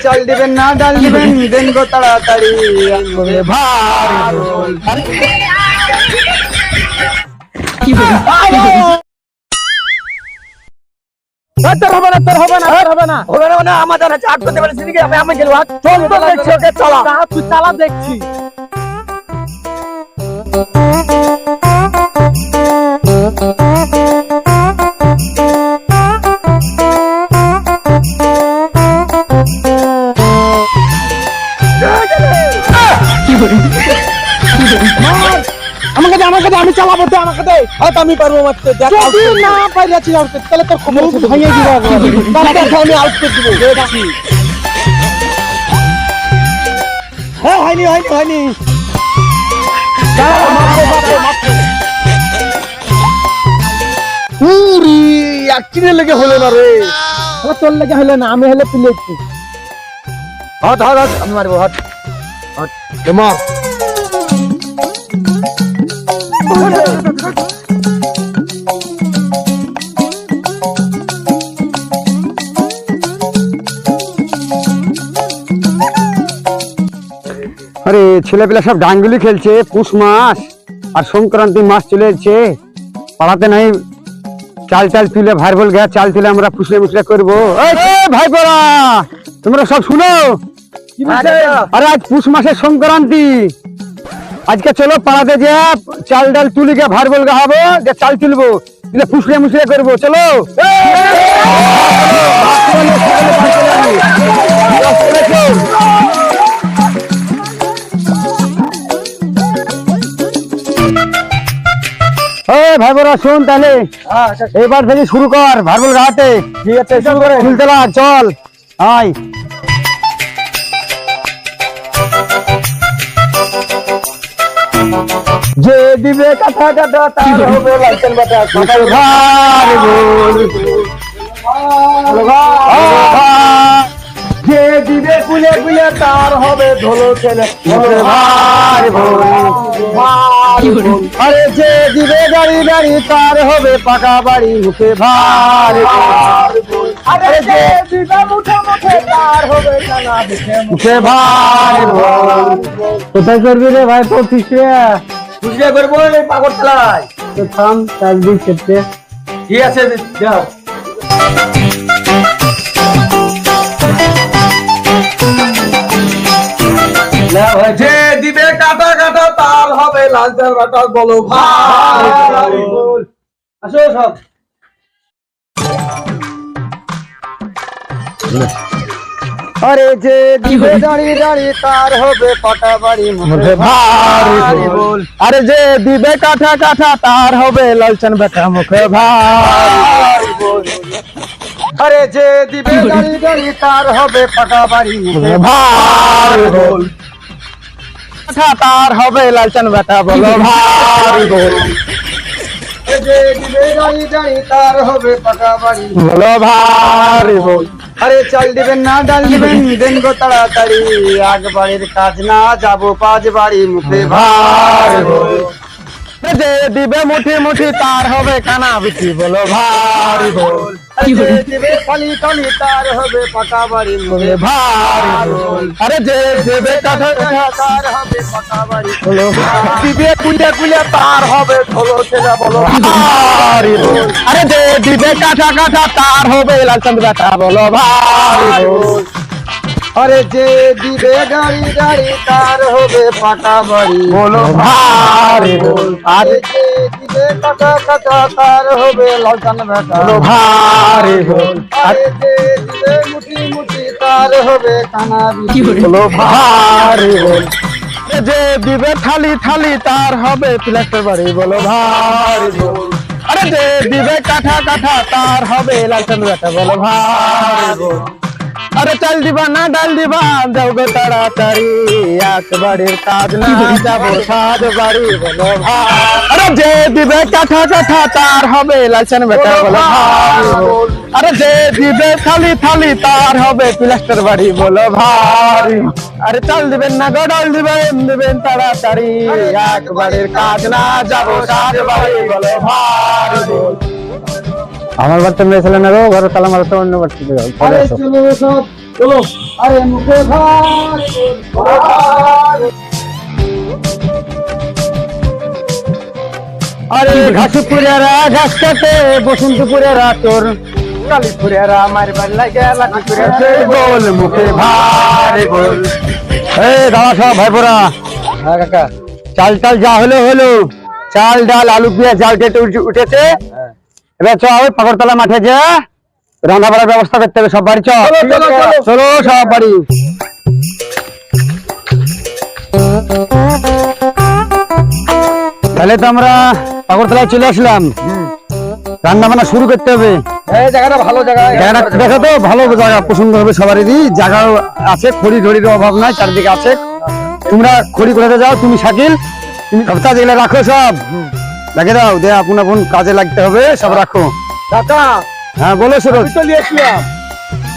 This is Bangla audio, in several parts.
চাল দিবেন না ডাল দিবেন দেন গো তাড়াতাড়ি ভাই কি হবে না আমাদের আছে 8 করতে বলেছি নাকি আমি গেল চল তো দেখছি ওকে চালা তুই চালা দেখছি আমাকে আমি চালাবো তো আমাকে দে হয়তো আমি পারবো মারতে যদি না পারিয়াছি আউট তাহলে তোর খবর ভাইয়া দিব তাহলে আমি আউট করে দিব দেখছি হ্যাঁ হয়নি পুরি একদিনের লেগে হলো না রে তোর লেগে হলো না আমি হলে প্লেছি হাত আমি মারবো হাত মার আরে ছেলেপেলা সব ডাঙ্গুলি খেলছে পুষ মাস আর সংক্রান্তি মাস চলে যাচ্ছে পাড়াতে নাই চাল তুলে ভাই বল গা চাল তুলে আমরা ফুসলে মুসলে করবো ভাই পড়া তোমরা সব শুনো আরে আজ পুষ মাসের সংক্রান্তি আজকে চলো পাড়াতে যে চাল ডাল তুলি গিয়ে ভাই বল গাহাবো যে চাল তুলবো তুলে ফুসলে মুসলে করবো চলো ভাই বোরা শোন তাহলে এবার থেকে শুরু কর ভারবল ঘাটে ঠিক আছে শুরু করে খুলতে লাগ চল আয় যে দিবে কথা তার হবে লাইসেন্স বাটা ভাই যে দিবে কুলে তার হবে ধলো ছেলে আরে যে দিবে গাড়ি তার হবে পাকা বাড়ি মুখে ভার আরে যে দিবে মুখে তার হবে নানা মুখে ভার কোথায় করবি রে ভাই তো খুশিয়া করবো পাগল চালাই তো থাম চাল দিই ক্ষেত্রে ঠিক আছে যাও যে দিবে কাটা তার হবে লালচার বাটা বলো ভাই আসো সব আরে যে দিবে দাড়ি তার হবে পাটা বাড়ি মুখে ভাই বল আরে যে দিবে কাটা তার হবে লালচান বাটা মুখে ভাই বল আরে যে দিবে দাড়ি তার হবে পাটা বাড়ি মুখে ভাই বল তার হবে লালচান বেটা বলো ভাই বল যে দিবে দাড়ি তার হবে পাকা বাড়ি বলো ভাই বল আরে চাল দিবেন না ডাল দিবেন দেন গো তাড়াতাড়ি একবারের কাজ না যাব 5 বাড়ি মুখে ভাই বল যে দিবে মুঠি তার হবে কানা বিচি বলো ভাই বল দিবে খালি তার হবে পাকা বাড়ি মুখে ভাই বল আরে যে দিবে কাঠা তার হবে পাকা বাড়ি বলো দিবে কুলে তার হবে ধলো ছেলে বলো ভাই বল আরে যে দিবে কাঠা তার হবে লালচন্দ বেটা বলো ভাই বল আরে যে দিবে গাড়ি তার হবে পাকা বাড়ি বলো ভাই বল আরে যে দিবে কাটা তার হবে লালচন্দ বেটা বলো ভাই বল আরে যে দিবে মুঠি তার হবে কানা বিচি বলো ভাই বল যে দিবে থালি তার হবে প্লাস্টার বাড়ি বলো ভাই বল আরে যে দিবে কাঠা তার হবে লালচন্দ বেটা বলো ভাই বল আরে চাল দিবা না ডাল দিবা যাও গো তাড়াতাড়ি একবারের কাজ না যাব 5 বাড়ি বলো ভাই আরে যে দিবে কাঠা তার হবে লালচান বেটা বলো ভাই আরে যে দিবে খালি তার হবে প্লাস্টার বাড়ি বলো ভাই আরে চাল দিবেন না গো ডাল দিবেন তাড়াতাড়ি একবারের কাজ না যাব 5 বাড়ি বলো ভাই আমার বাড়িতে মেয়ে ছিল না গো ঘরে তালা মারতে অন্য বাড়িতে যাও চলো। আরে মুখে ভার ভার। আরে ঘাসপুরেরা ঘাস কাটে, বসন্তপুরেরা তোর কালীপুরেরা আমার বাড়ি লাগে লাঠিপুরে বল মুখে ভারে বল। এই দাদা সব ভাইপোরা, হ্যাঁ কাকা, চাল টাল যা হলো হলো, চাল ডাল আলু পেঁয়াজ জাল কেটে উঠেছে। এবার চ ওই পাকড়তলা মাঠে যা রান্না বাড়ার ব্যবস্থা করতে হবে, সব বাড়ি চলো সব বাড়ি। তাহলে তো আমরা পাকড়তলায় চলে আসলাম, রান্না বান্না শুরু করতে হবে। জায়গাটা ভালো জায়গা, জায়গাটা দেখো তো ভালো জায়গা, পছন্দ হবে সবারই। জায়গা আছে, খড়ি ঢড়ির অভাব নাই, চারদিকে আছে। তোমরা খড়ি কোথাতে যাও, তুমি শাকিল তুমি সপ্তাহ যেগুলো রাখো সব রেখে দাও, দে আপন আপন কাজে লাগতে হবে, সব রাখো। কাকা, হ্যাঁ বলো সুরজ। তো নিয়ে আসলাম,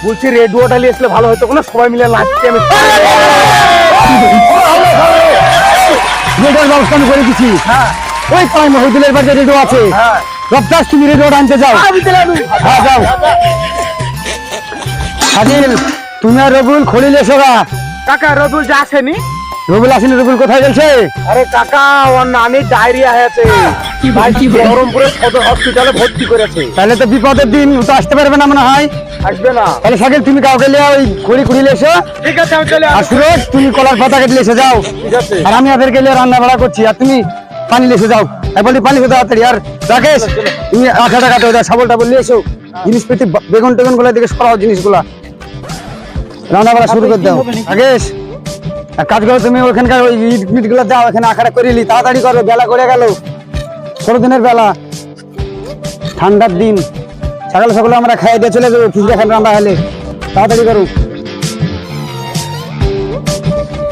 বলছি রেডিওটা নিয়ে আসলে ভালো হতো, কোনো সবাই মিলে নাচতে। আমি রেডিওর ব্যবস্থা আমি করে দিচ্ছি। হ্যাঁ ওই পাই মহিদুলের বাড়িতে রেডিও আছে, রপ্তাস তুমি রেডিওটা আনতে যাও। হ্যাঁ যাও। শাকিল তুমি আর রবুল খড়ি এসো। কাকা রবুল যা আসেনি, রবুল আসেনি। রবুল কোথায় গেছে? আরে কাকা ওর নামে ডায়রিয়া হয়েছে, বহরমপুরে সদর হসপিটালে ভর্তি করেছে। তাহলে তো বিপদের দিন, তো আসতে পারবে না মনে হয়। আসবে না। তাহলে শাকিল তুমি কাউকে নিয়ে ওই খড়ি খুঁড়ি এসো। ঠিক আছে আমি চলে আসবো। সুরজ তুমি কলার পাতা কেটে এসে যাও। ঠিক আছে। আর আমি ওদেরকে নিয়ে রান্না বাড়া করছি, আর তুমি পানি এসে যাও। বলি পানি খেতে তাড়াতাড়ি। আর রাকেশ তুমি আঠাটা কাটো, শাবলটা বললে এসো, জিনিসপত্র বেগুন টেগুন গুলা দিকে সরাও, জিনিসগুলা রান্না বাড়া শুরু করে দাও। রাকেশ এক কাজ করো, তুমি ওখানকার ওই ইট মিট গুলো দাও, এখানে আখাড়া করে নি, তাড়াতাড়ি করো, বেলা করে গেল, ছোট দিনের বেলা, ঠান্ডার দিন, সকাল সকালে আমরা খাই দিয়ে চলে যাবো, খিচুড়ি খান রান্না হলে, তাড়াতাড়ি করো।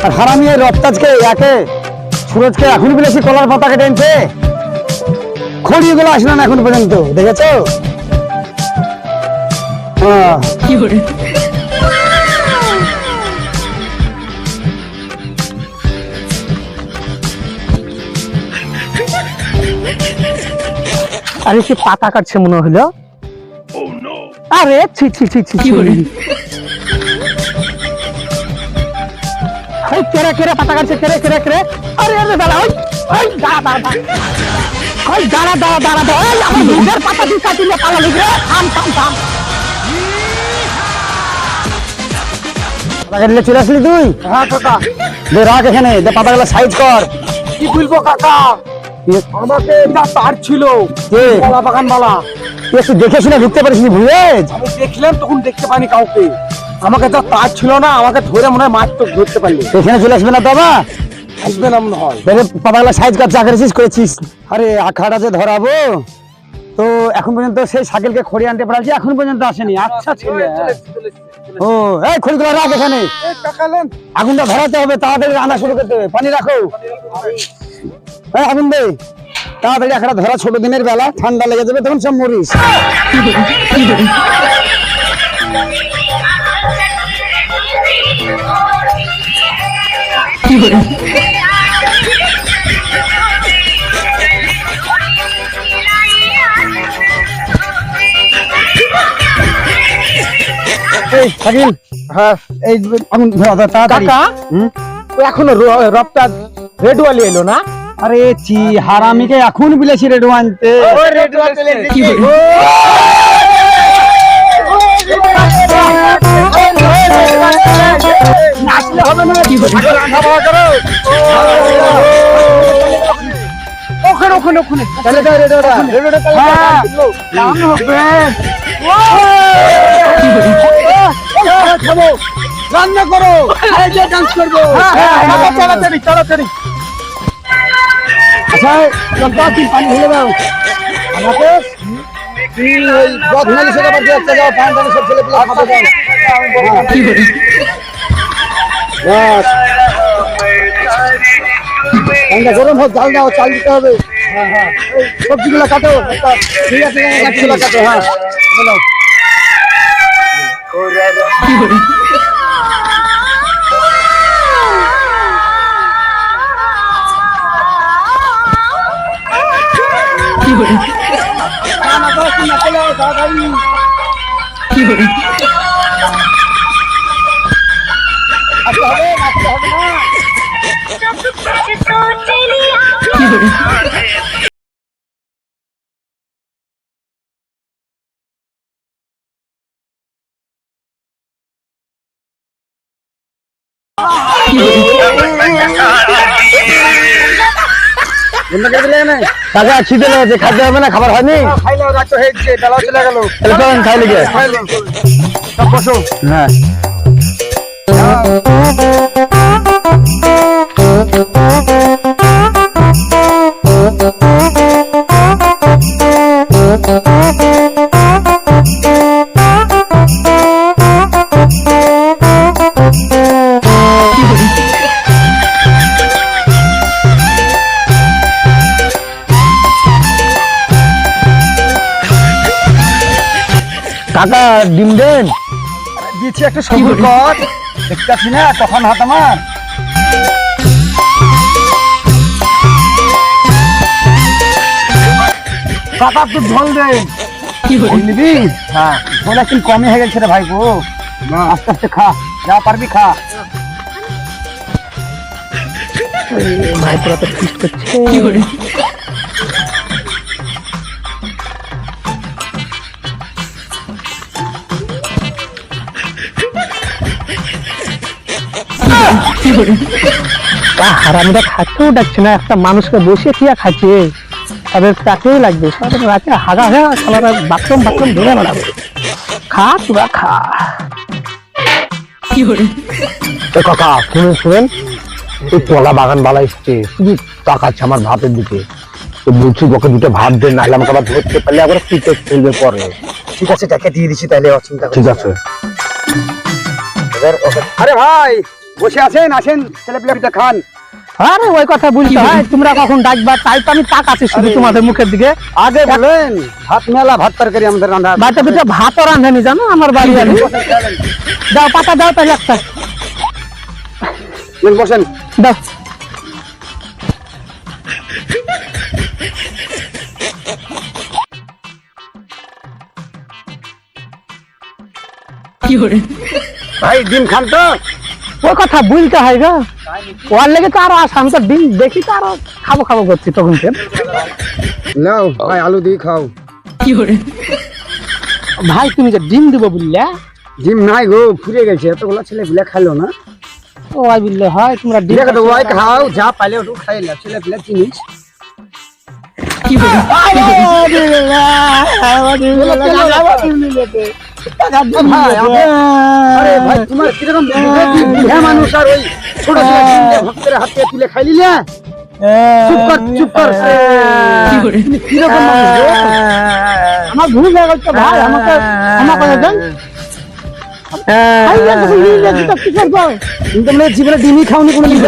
আর হারামি রপ্তাজকে একে সুরজকে এখন বলেছি কলার পাতা কেটে এনেছে, খড়ি গুলো আসলো না এখন পর্যন্ত, দেখেছো? আরে সে পাতা কাটছে মনে হলো। আরে ছি ছি ছি ছি, কেরে কেরে পাতা কাটছে, কেরে কেরে কেরে। আরে আরে দাঁড়া, ওই দাঁড়া দাঁড়া, ওই দাঁড়া দাঁড়া দাঁড়া দাঁড়া, ওই আমার নিজের পাতা দিয়ে কাটিলে পালা লিখে। থাম থাম থাম, পাতা কাটলে চলে আসলি তুই? হ্যাঁ কাকা। দে রাখ এখানে, দে পাতাগুলো সাইজ কর। কি বলবো কাকা, আমাকে যা তার ছিল কলা বাগান বালা, তুই একটু দেখে শুনে ঢুকতে পারিস নি? ভুলেজ আমি দেখলাম, তখন দেখতে পাইনি কাউকে, আমাকে যা তার ছিল না, আমাকে ধরে মনে হয় মাছ তো ধরতে পারলি। এখানে চলে আসবে না বাবা? আসবে না মনে হয়। পাতাগুলো সাইজ কর, চা করেছিস? আরে আখাড়া যে ধরাবো, তো এখন পর্যন্ত সেই শাকিলকে খড়ি আনতে পারছি, এখন পর্যন্ত আসেনি। আচ্ছা ছেলে, ও এই খড়িগুলো রাখ এখানে, আগুনটা ধরাতে হবে, তাড়াতাড়ি রান্না শুরু করতে হবে। পানি রাখো, আগুন দে তাড়াতাড়ি, একটা ধরা, ছোট দিনের বেলা, ঠান্ডা লেগে যাবে তখন সব মরিস। শাকিল, হ্যাঁ এই আগুন ধরা তাড়াতাড়ি। এখনো রপ্তা রেডওয়ালি এলো না? আরে চি হারামিকে এখন বলেছি রেডো আনতে। নাচলে হবে না, ওখানে ওখানে ওখানে তাহলে রেডোটা রান্না করো, ডান্স করবো। তাড়াতাড়ি আচ্ছা পানি ঢেলে দাও আমাকে, গরম হোক, জাল দাও, চাল দিতে হবে। হ্যাঁ সবজিগুলো কাটো, ঠিক আছে কাটো। হ্যাঁ নাচতে হবে না। কাকা খিদে লেগেছে, খাইতে হবে না? খাবার হয়নি? খাইলো, রাত তো হয়েছে, বেলাও চলে গেল। তাহলে চলেন খাইলে গিয়ে। সব বসো। হ্যাঁ কাকা ডিম দেন। দিচ্ছি একটু সবুর কর, দেখতেছি না তখন হাত আমার। কাকা তো ঝোল দে। নিবি? হ্যাঁ, ঝোল একটু কমই হয়ে গেছে রে ভাই গো। আস্তে আস্তে খা, যা পারবি খা। ভাই তোরা তো ফিস্ট করছে। হারামিটা খাচ্ছেও ডাকছে না, একটা মানুষকে বসে কি খাচ্ছে, তাদের তাকেই লাগবে। সারাদিন রাতে হাগা হাগা সারা বাথরুম বাথরুম ধরে বেড়াবে। খা তোরা খা। কাকা শুনেন শুনেন, এই কলা বাগান বালা এসছে, শুধু তাকাচ্ছে আমার ভাতের দিকে। তো বলছি ওকে দুটো ভাত দেন, নাহলে আমাকে আবার ধরতে পারলে আবার পিঠে ফেলবে পরে। ঠিক আছে, তাকে দিয়ে দিচ্ছি তাহলে, অচিন্তা ঠিক আছে। আরে ভাই বসে আছেন, আসেন ছেলে পিলাটা খান। আরে ওই কথা বলতে হয়, তোমরা কখন ডাকবা তাই তো আমি তাকাচ্ছি শুধু তোমাদের মুখের দিকে। আগে বলেন, ভাত মেলা, ভাত তরকারি আমাদের রান্না। বাচ্চা দুটো ভাতও রাঁধেনি জানো আমার বাড়ি। আমি দাও পাতা দাও তাহলে একটা বসেন। দাও। ভাই ডিম খান তো। ওই কথা বলতে হয় গো, ওর লেগে তো আরো আসা। আমি তো ডিম দেখি তো আরো খাবো খাবো করছি তখন। নাও ভাই, আলু দিয়ে খাও। ভাই তুমি যে ডিম দিব বললে, ডিম নাই গো, ফুরিয়ে গেছে, এতগুলো ছেলে পিলা খাইলো না। ও আই বললে হয়, তোমরা ডিম দেখো তো ওই খাও, যা পাইলে ওটু খাইলে, ছেলে পিলা জিনিস। আরে ভাই তোমার কিরকম বুঝা মানুষ, আর ওই ছোট ছোট ডিম দিয়ে ভক্তের হাতে তুলে খাইলি না? চুপ কর চুপ কর। তুমি কিরকম মানুষ গো? আমার ভুল হয়ে গেছে ভাই, আমাকে ক্ষমা করে দেন। তুমি তো মানে জীবনে ডিমই খাওনি কোনো দিন।